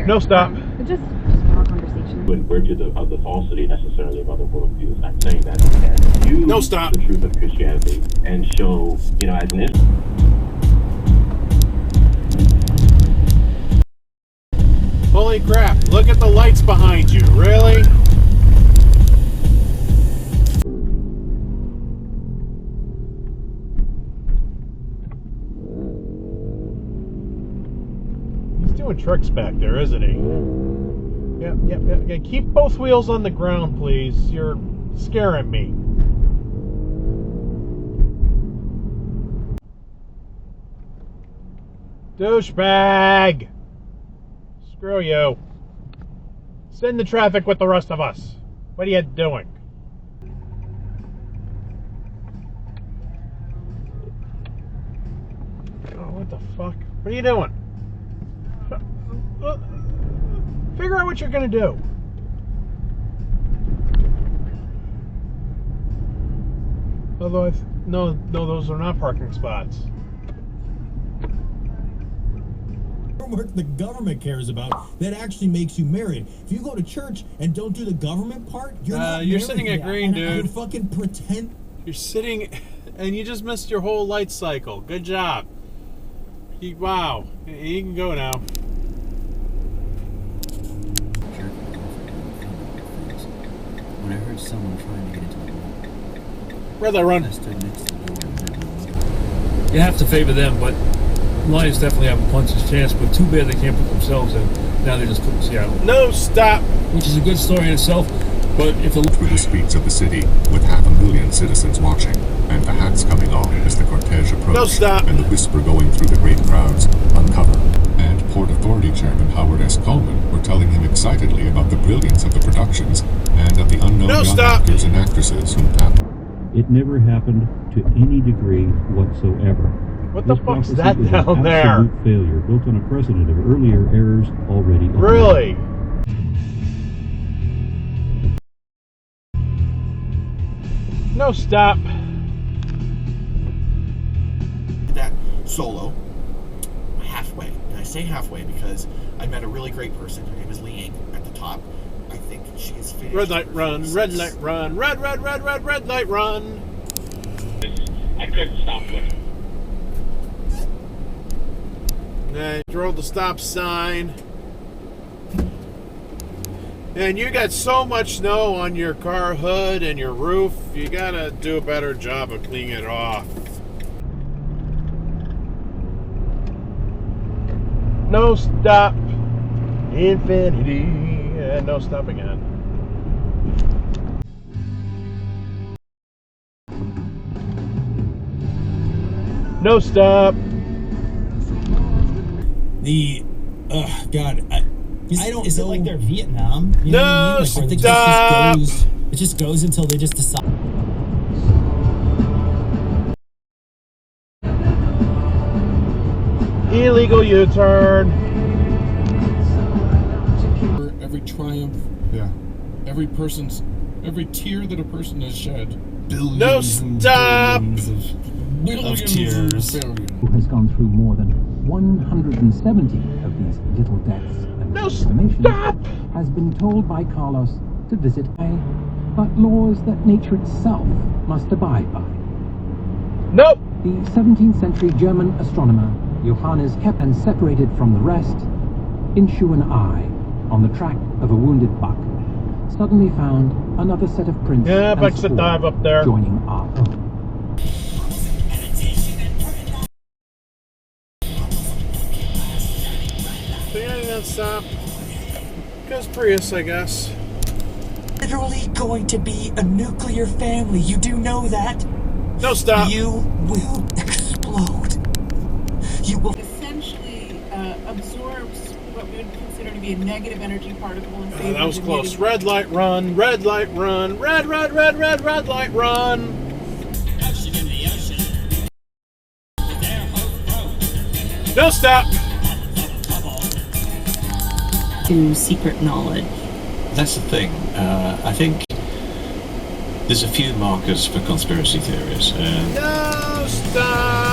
No, stop. But just more conversation. In virtue of the falsity necessarily of other worldviews. I'm saying that and use No, stop. the truth of Christianity and show, as an Holy crap, look at the lights behind you, really? He's doing tricks back there, isn't he? Yep. Keep both wheels on the ground, please. You're scaring me. Douchebag! Screw you. Send the traffic with the rest of us. What are you doing? Oh, what the fuck? What are you doing? Figure out what you're gonna do. Although no, those are not parking spots. Work the government cares about that actually makes you married. If you go to church and don't do the government part, you're not you're married sitting at yet. green, dude. You fucking pretend. You're sitting, and you just missed your whole light cycle. Good job. Wow. You can go now. When I heard someone trying to get into the room, Where'd I run? I stood next to the door and heard them. You have to favor them, but Lions definitely have a puncher's chance, but too bad they can't put themselves in. Now they just put Seattle. No, stop. Which is a good story in itself, but if the... Through the streets of the city, with 500,000 citizens watching, and the hats coming on as the cortege approached, No, stop. and the whisper going through the great crowds, uncover. And Port Authority Chairman Howard S. Coleman were telling him excitedly about the brilliance of the productions, and of the unknown No, young stop. actors and actresses whom tapped. It never happened to any degree whatsoever. What the This fuck's prophecy that is an down there? absolute failure built on a precedent of earlier errors already omitted. Really? No, stop. That solo halfway, and I say halfway because I met a really great person. Her name is Liang at the top. I think she is finished. Red light run, red light run, red light run. I couldn't stop looking. And drove the stop sign. And you got so much snow on your car hood and your roof, you gotta do a better job of cleaning it off. No stop. Infinity. And no stop again. No stop. God, I don't Is know. it like they're Vietnam? You No, know what I mean? Like, where they stop. it just goes until they just decide. Illegal U-turn. Every triumph, every tear that a person has shed. No stop. Of tears. Who has gone through more than 170 of these little deaths and No transformations, stop. has been told by Carlos to visit but laws that nature itself must abide by. Nope. The 17th century German astronomer Johannes Kepler, and separated from the rest, Inshu and I, on the track of a wounded buck, suddenly found another set of prints Yeah, and bucks that spoors dive up there. joining our own. So yeah, don't stop. Goes Prius, I guess. Literally going to be a nuclear family. You do know that? No stop. You will explode. You will. Essentially absorbs what we would consider to be a negative energy particle and favors That was a close. negative- Red light run, red light run, red light run. Ocean in the ocean. No stop. To secret knowledge. That's the thing. I think there's a few markers for conspiracy theories. No stop.